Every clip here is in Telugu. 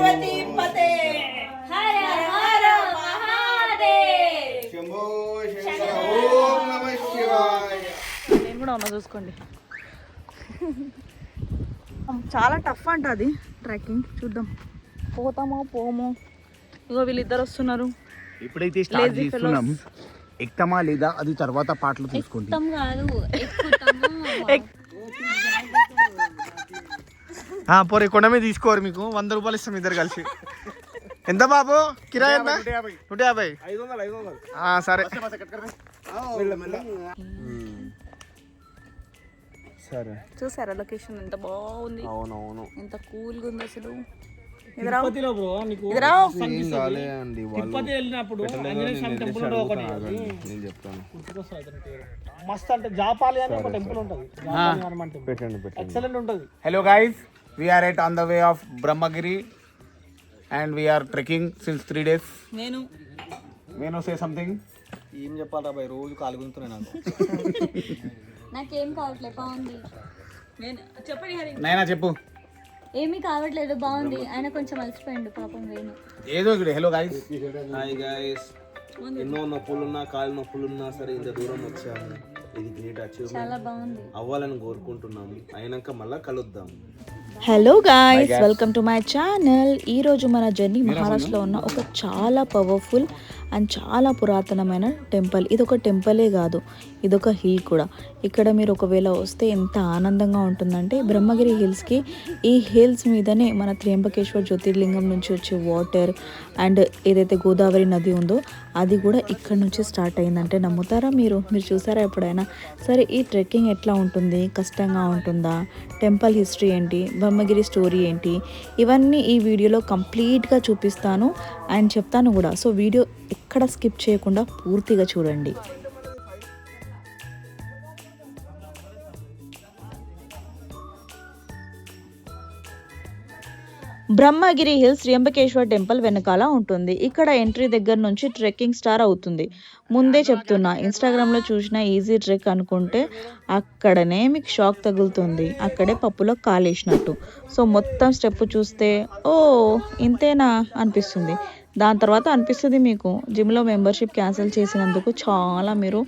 పార్వతీ పతే హర హర మహాదేవ్ శంభో శంకర ఓం నమః శివాయ. నేను కూడా ఉన్నా చూసుకోండి. చాలా టఫ్ అంట అది ట్రెక్కింగ్. చూద్దాం పోతామో పోమో. ఇగో వీళ్ళిద్దరు వస్తున్నారు. ఇప్పుడైతే స్టార్ట్ చేస్తున్నాం. ఎక్కుతామా లేదా అది తర్వాత పాటలు తీసుకుంటాం. పోరే కొండ మీద తీసుకోరు, మీకు 100 రూపాయలు ఇస్తాం ఇద్దరు కలిసి. ఎంత బాబు కిరాయి? 150. సరే సరే. చూసారా లొకేషన్ ఎంత బాగుంది? అవునవును, ఎంత కూల్గా ఉంది అసలు. Hello guys, we're at on the way of Brahmagiri and we're trekking since 3 days. నేను సే సంథింగ్. ఏం చెప్పాలా బాయ్, రోజు కాలుగుంటున్నా నాకు. నాకేం కావట్లేదు, బాగుంది. చెప్పండి హరి. నైనా చెప్పు. ఏమీ కావట్లేదు, బాగుంది. ఆయన కొంచెం అలసిపోయిండు పాపం వేణు. ఏదో ఇక్కడ. Hello guys. Hi guys. ఎన్నో నొప్పులున్నా కాలు నొప్పులున్నా సరే ఇంత దూరం వచ్చాము. ఇది గ్రేట్ అచీవ్మెంట్, చాలా బాగుంది. అవ్వాలని కోరుకుంటున్నాము. అయినాక మళ్ళీ కలుద్దాం. Hello guys, welcome to my channel. ఈరోజు మన జర్నీ మహారాష్ట్రలో ఉన్న ఒక చాలా పవర్ఫుల్ అండ్ చాలా పురాతనమైన టెంపుల్. ఇదొక టెంపులే కాదు, ఇదొక హిల్ కూడా. ఇక్కడ మీరు ఒకవేళ వస్తే ఎంత ఆనందంగా ఉంటుందంటే, బ్రహ్మగిరి హిల్స్కి, ఈ హిల్స్ మీదనే మన త్ర్యంబకేశ్వర్ జ్యోతిర్లింగం నుంచి వచ్చే వాటర్ అండ్ ఏదైతే గోదావరి నది ఉందో అది కూడా ఇక్కడ నుంచి స్టార్ట్ అయిందంటే నమ్ముతారా మీరు? చూసారా ఎప్పుడైనా? సరే, ఈ ట్రెక్కింగ్ ఎట్లా ఉంటుంది, కష్టంగా ఉంటుందా, టెంపుల్ హిస్టరీ ఏంటి, బ్రహ్మగిరి స్టోరీ ఏంటి, ఇవన్నీ ఈ వీడియోలో కంప్లీట్గా చూపిస్తాను అండ్ చెప్తాను కూడా. సో వీడియో ఎక్కడ స్కిప్ చేయకుండా పూర్తిగా చూడండి. బ్రహ్మగిరి హిల్స్ త్ర్యంబకేశ్వర్ టెంపుల్ వెనకాల ఉంటుంది. ఇక్కడ ఎంట్రీ దగ్గర నుంచి ట్రెక్కింగ్ స్టార్ట్ అవుతుంది. ముందే చెప్తున్నా, ఇన్స్టాగ్రామ్లో చూసిన ఈజీ ట్రెక్ అనుకుంటే అక్కడనే మీకు షాక్ తగులుతుంది. అక్కడే పప్పులో కాలేసినట్టు. సో మొత్తం స్టెప్ చూస్తే ఓ ఇంతేనా అనిపిస్తుంది. దాని తర్వాత అనిపిస్తుంది మీకు జిమ్లో మెంబర్షిప్ క్యాన్సిల్ చేసినందుకు చాలా మీరు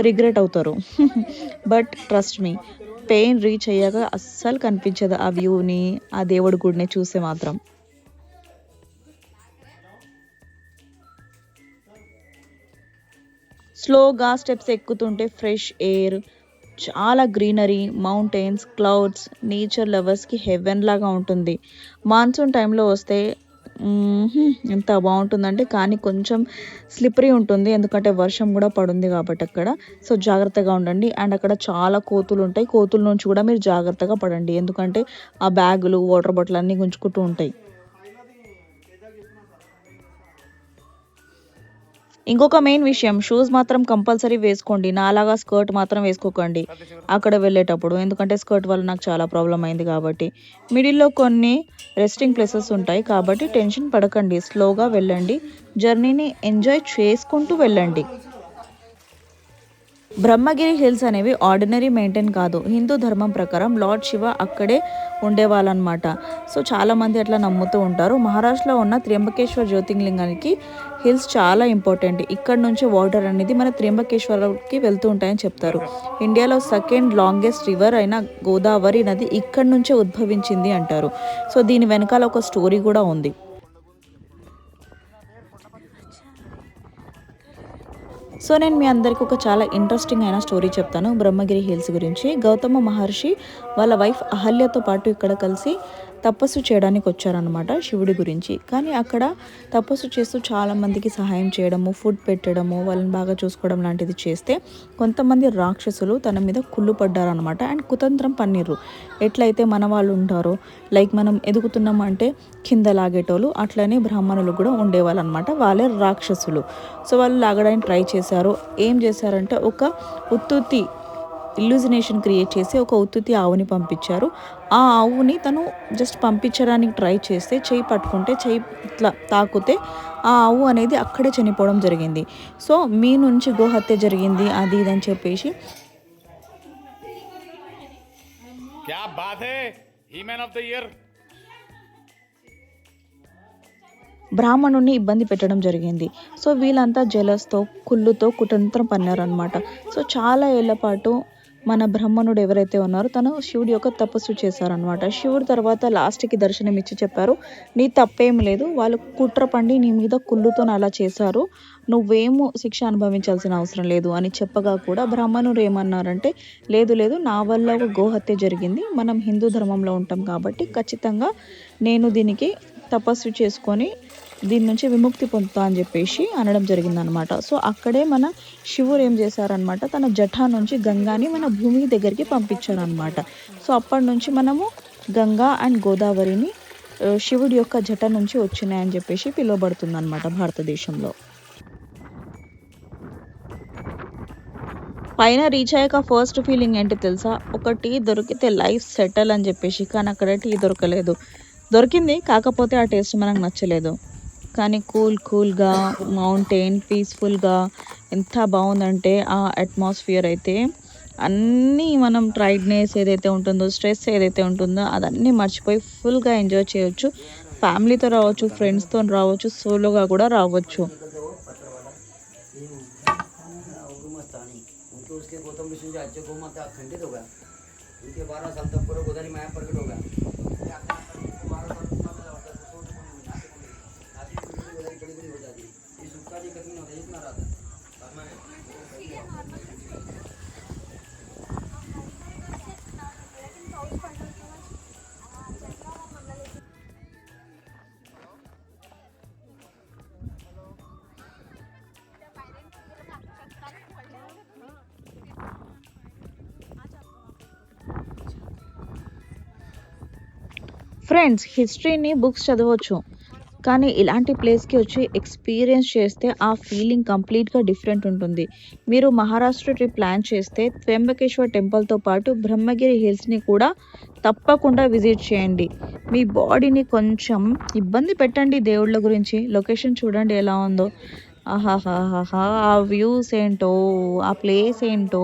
రిగ్రెట్ అవుతారు. But trust me, pain reach అయ్యాక అస్సలు కనిపించదు ఆ వ్యూని, ఆ దేవుడి గుడిని చూస్తే మాత్రం. స్లోగా స్టెప్స్ ఎక్కుతుంటే ఫ్రెష్ ఎయిర్, చాలా గ్రీనరీ, మౌంటైన్స్, క్లౌడ్స్, నేచర్ లవర్స్కి హెవెన్ లాగా ఉంటుంది. మాన్సూన్ టైంలో వస్తే ఎంత బాగుంటుందంటే, కానీ కొంచెం స్లిప్పరీ ఉంటుంది ఎందుకంటే వర్షం కూడా పడుంది కాబట్టి అక్కడ. సో జాగ్రత్తగా ఉండండి. అండ్ అక్కడ చాలా కోతులు ఉంటాయి. కోతుల నుంచి కూడా మీరు జాగ్రత్తగా పడండి, ఎందుకంటే ఆ బ్యాగులు, వాటర్ బాటిల్ అన్నీ గుంజుకుంటూ ఉంటాయి. ఇంకొక మెయిన్ విషయం, షూస్ మాత్రం కంపల్సరీ వేసుకోండి. నాలాగా స్కర్ట్ మాత్రం వేసుకోకండి అక్కడ వెళ్ళేటప్పుడు, ఎందుకంటే స్కర్ట్ వల్ల నాకు చాలా ప్రాబ్లం అయింది కాబట్టి. మిడిల్లో కొన్ని రెస్టింగ్ ప్లేసెస్ ఉంటాయి కాబట్టి టెన్షన్ పడకండి, స్లోగా వెళ్ళండి, జర్నీని ఎంజాయ్ చేసుకుంటూ వెళ్ళండి. బ్రహ్మగిరి హిల్స్ అనేవి ఆర్డినరీ మెయింటైన్ కాదు. హిందూ ధర్మం ప్రకారం లార్డ్ శివ అక్కడే ఉండేవాళ్ళనమాట. సో చాలామంది అట్లా నమ్ముతూ ఉంటారు. మహారాష్ట్రలో ఉన్న త్ర్యంబకేశ్వర్ జ్యోతిర్లింగానికి హిల్స్ చాలా ఇంపార్టెంట్. ఇక్కడ నుంచి వాటర్ అనేది మన త్ర్యంబకేశ్వరకి వెళ్తూ ఉంటాయని చెప్తారు. ఇండియాలో సెకండ్ లాంగెస్ట్ రివర్ అయిన గోదావరి నది ఇక్కడ నుంచే ఉద్భవించింది అంటారు. సో దీని వెనకాల ఒక స్టోరీ కూడా ఉంది. సో నేను మీ అందరికీ ఒక చాలా ఇంట్రెస్టింగ్ అయిన స్టోరీ చెప్తాను బ్రహ్మగిరి హిల్స్ గురించి. గౌతమ మహర్షి వాళ్ళ వైఫ్ అహల్యతో పాటు ఇక్కడ కలిసి తపస్సు చేయడానికి వచ్చారనమాట శివుడి గురించి. కానీ అక్కడ తపస్సు చేస్తూ చాలామందికి సహాయం చేయడము, ఫుడ్ పెట్టడము, వాళ్ళని బాగా చూసుకోవడం లాంటిది చేస్తే కొంతమంది రాక్షసులు తన మీద కుళ్ళు పడ్డారనమాట. అండ్ కుతంత్రం పన్నీరు. ఎట్లయితే మన వాళ్ళు ఉంటారో, లైక్ మనం ఎదుగుతున్నామంటే కింద లాగేటోళ్ళు, అట్లనే బ్రాహ్మణులు కూడా ఉండేవాళ్ళు అనమాట. వాళ్ళే రాక్షసులు. సో వాళ్ళు లాగడానికి ట్రై చేశారు. ఏం చేశారంటే ఒక ఉత్తుత్తి ఇల్యూజినేషన్ క్రియేట్ చేసి ఒక ఉత్తుత్తి ఆవుని పంపించారు. ఆ ఆవుని తను జస్ట్ పంపించడానికి ట్రై చేస్తే చెయ్యి పట్టుకుంటే, చెయ్యి ఇట్లా తాకితే ఆ ఆవు అనేది అక్కడే చనిపోవడం జరిగింది. సో మీ నుంచి గోహత్య జరిగింది అది ఇది అని చెప్పేసి బ్రాహ్మణుని ఇబ్బంది పెట్టడం జరిగింది. సో వీళ్ళంతా జలస్తో కుళ్ళుతో కుతంత్రం పన్నారనమాట. సో చాలా ఏళ్ల పాటు మన బ్రాహ్మణుడు ఎవరైతే ఉన్నారో తను శివుడి యొక్క తపస్సు చేశారనమాట. శివుడు తర్వాత లాస్ట్కి దర్శనం ఇచ్చి చెప్పారు, నీ తప్పేం లేదు, వాళ్ళు కుట్ర పండి నీ మీద కుళ్ళుతో అలా చేశారు, నువ్వేమో శిక్ష అనుభవించాల్సిన అవసరం లేదు అని చెప్పగా కూడా బ్రాహ్మణుడు ఏమన్నారంటే, లేదు లేదు, నా వల్ల ఒక గోహత్య జరిగింది, మనం హిందూ ధర్మంలో ఉంటాం కాబట్టి ఖచ్చితంగా నేను దీనికి తపస్సు చేసుకొని దీని నుంచి విముక్తి పొందుతా అని చెప్పేసి అనడం జరిగిందనమాట. సో అక్కడే మన శివుడు ఏం చేశారనమాట, తన జఠా నుంచి గంగాని మన భూమి దగ్గరికి పంపించారనమాట. సో అప్పటి నుంచి మనము గంగా అండ్ గోదావరిని శివుడి యొక్క జట నుంచి వచ్చినాయని చెప్పేసి పిలువబడుతుంది అనమాట భారతదేశంలో. పైన రీచ్ అయ్యాక ఫస్ట్ ఫీలింగ్ ఏంటి తెలుసా, ఒక టీ దొరికితే లైఫ్ సెటిల్ అని చెప్పేసి. కానీ అక్కడ టీ దొరకలేదు. దొరికింది, కాకపోతే ఆ టేస్ట్ మనకు నచ్చలేదు. కానీ కూల్గా మౌంటైన్ పీస్ఫుల్గా ఎంత బాగుందంటే ఆ అట్మాస్ఫియర్ అయితే అన్నీ మనం టైర్డ్నెస్ ఏదైతే ఉంటుందో, స్ట్రెస్ ఏదైతే ఉంటుందో అదన్నీ మర్చిపోయి ఫుల్గా ఎంజాయ్ చేయొచ్చు. ఫ్యామిలీతో రావచ్చు, ఫ్రెండ్స్తో రావచ్చు, సోలోగా కూడా రావచ్చు. ఫ్రెండ్స్, హిస్టరీని బుక్స్ చదవచ్చు, కానీ ఇలాంటి ప్లేస్కి వచ్చి ఎక్స్పీరియన్స్ చేస్తే ఆ ఫీలింగ్ కంప్లీట్గా డిఫరెంట్ ఉంటుంది. మీరు మహారాష్ట్ర ట్రిప్ ప్లాన్ చేస్తే త్ర్యంబకేశ్వర్ టెంపుల్తో పాటు బ్రహ్మగిరి హిల్స్ని కూడా తప్పకుండా విజిట్ చేయండి. మీ బాడీని కొంచెం ఇబ్బంది పెట్టండి దేవుళ్ళ గురించి. లొకేషన్ చూడండి ఎలా ఉందో, ఆహాహాహా, ఆ వ్యూస్ ఏంటో, ఆ ప్లేస్ ఏంటో,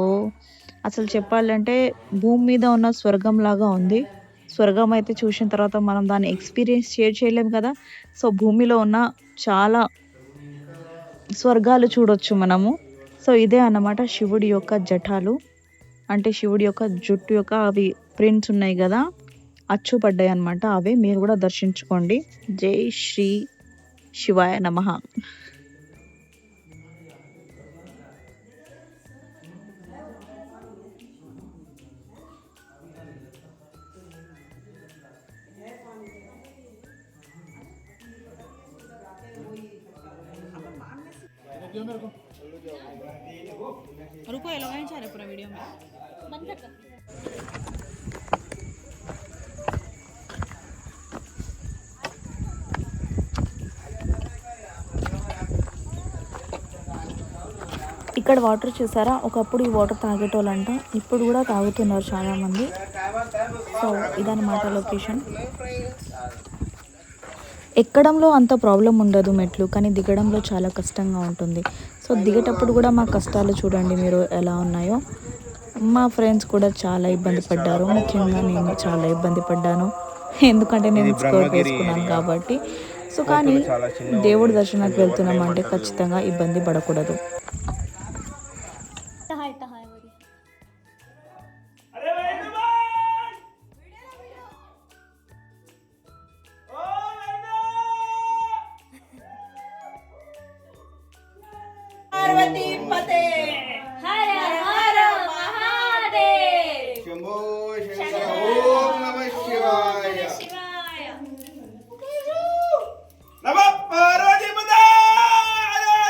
అసలు చెప్పాలంటే భూమి మీద ఉన్న స్వర్గం లాగా ఉంది. స్వర్గం అయితే చూసిన తర్వాత మనం దాన్ని ఎక్స్పీరియన్స్ చేయలేము కదా. సో భూమిలో ఉన్న చాలా స్వర్గాలు చూడొచ్చు మనము. సో ఇదే అన్నమాట శివుడి యొక్క జటాలు, అంటే శివుడి యొక్క జుట్టు యొక్క అవి ప్రింట్స్ ఉన్నాయి కదా, అచ్చు పడ్డాయి అన్నమాట. అవే మీరు కూడా దర్శించుకోండి. జై శ్రీ శివాయ నమః. रुको, ये लगाए जा रहे पूरा वीडियो में बंद कर। ఇక్కడ వాటర్ చూసారా, ఒకప్పుడు ఈ వాటర్ తాగేటోళ్ళంట, ఇప్పుడు కూడా తాగుతున్నారు చాలామంది. సో ఇదన్నమాట లొకేషన్. ఎక్కడంలో అంత ప్రాబ్లం ఉండదు మెట్లు, కానీ దిగడంలో చాలా కష్టంగా ఉంటుంది. సో దిగేటప్పుడు కూడా మా కష్టాలు చూడండి మీరు ఎలా ఉన్నాయో. మా ఫ్రెండ్స్ కూడా చాలా ఇబ్బంది పడ్డారు, ముఖ్యంగా నేను చాలా ఇబ్బంది పడ్డాను, ఎందుకంటే నేను స్కర్ట్ వేసుకున్నాను కాబట్టి. సో కానీ దేవుడి దర్శనానికి వెళ్తున్నాం అంటే ఖచ్చితంగా ఇబ్బంది పడకూడదు.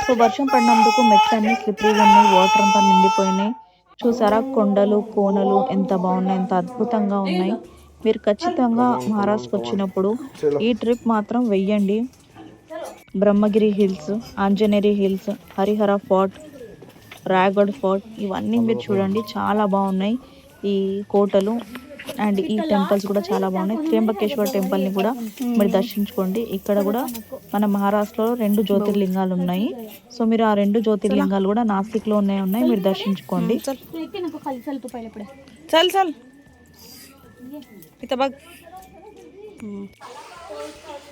సో వర్షం పడినందుకు మెట్లన్నీ స్లిప్పరీగా ఉన్నాయి, వాటర్ అంతా నిండిపోయినాయి. చూసారా, కొండలు కోనలు ఎంత బాగున్నాయి, ఎంత అద్భుతంగా ఉన్నాయి. మీరు ఖచ్చితంగా మహారాష్ట్రకి వచ్చినప్పుడు ఈ ట్రిప్ మాత్రం వెయ్యండి. Brahmagiri hills, Anjaneri hills, Harihar fort, Raigad fort, ఇవన్నీ మీరు చూడండి, చాలా బాగున్నాయి ఈ కోటలు. అండ్ ఈ టెంపుల్స్ కూడా చాలా బాగున్నాయి. త్ర్యంబకేశ్వర్ టెంపుల్ని కూడా మీరు దర్శించుకోండి. ఇక్కడ కూడా మన మహారాష్ట్రలో 2 జ్యోతిర్లింగాలు ఉన్నాయి. సో మీరు ఆ 2 జ్యోతిర్లింగాలు కూడా నాసిక్లో ఉన్నాయి, మీరు దర్శించుకోండి. చల్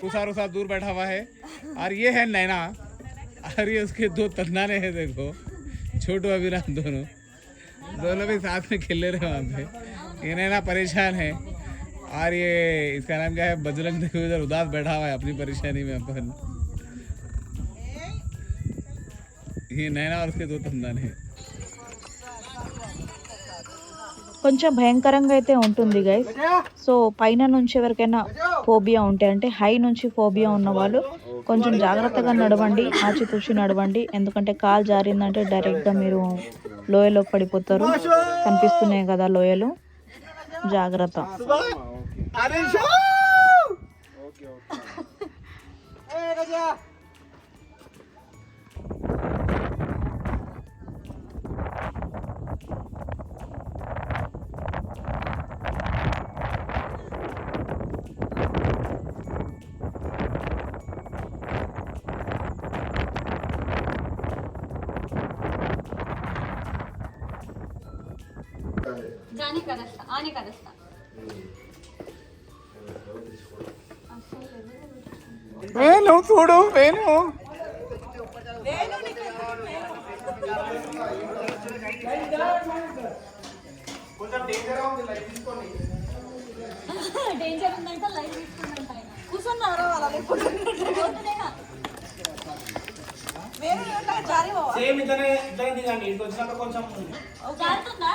रूसा दूर बैठा हुआ है और ये है नैना और ये उसके दो तन्नाने हैं देखो छोटू अभिराम दोनों भी साथ में खेल रहे वहाँ पे। ये नैना परेशान है और ये इसका नाम क्या है बजरंग देखो इधर उदास बैठा हुआ है अपनी परेशानी में अपन। ये नैना और उसके दो तन्नाने हैं। కొంచెం భయంకరంగా అయితే ఉంటుంది గైస్. సో పైన నుంచి ఎవరికైనా ఫోబియా ఉంటే అంటే హై నుంచి ఫోబియా ఉన్న వాళ్ళు కొంచెం జాగ్రత్తగా నడవండి, ఆచితూచి నడవండి. ఎందుకంటే కాలు జారిందంటే డైరెక్ట్గా మీరు లోయలో పడిపోతారు. కనిపిస్తున్నాయి కదా లోయలు, జాగ్రత్త. जाने का रास्ता, आने का रास्ता. వేణు చూడు వేణు డేంజర్ ఉందంటే లైఫ్ తీసుకుందంట ఆయన. కూర్చున్నారా అలా లేకపోతే సేమ్ ఇతనే దిగండి ఇటు వచ్చినాక కొంచెం జారుతుందా?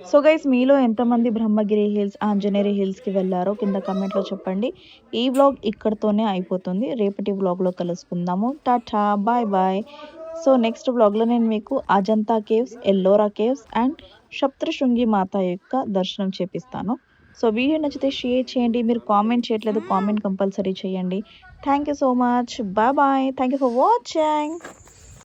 సో గైస్ మీలో ఎంతమంది బ్రహ్మగిరి హిల్స్, ఆంజనేరి హిల్స్కి వెళ్ళారో కింద కమెంట్లో చెప్పండి. ఈ వ్లాగ్ ఇక్కడితోనే అయిపోతుంది. రేపటి వ్లాగ్లో కలుసుకుందాము. Tata bye bye. So next వ్లాగ్లో నేను మీకు Ajanta caves, Ellora caves and Saptashrungi Mata యొక్క దర్శనం చేపిస్తాను. సో వీడియో నచ్చితే షేర్ చేయండి. మీరు కామెంట్ చేయట్లేదు, కామెంట్ కంపల్సరీ చేయండి. Thank you so much. Bye bye. Thank you for watching.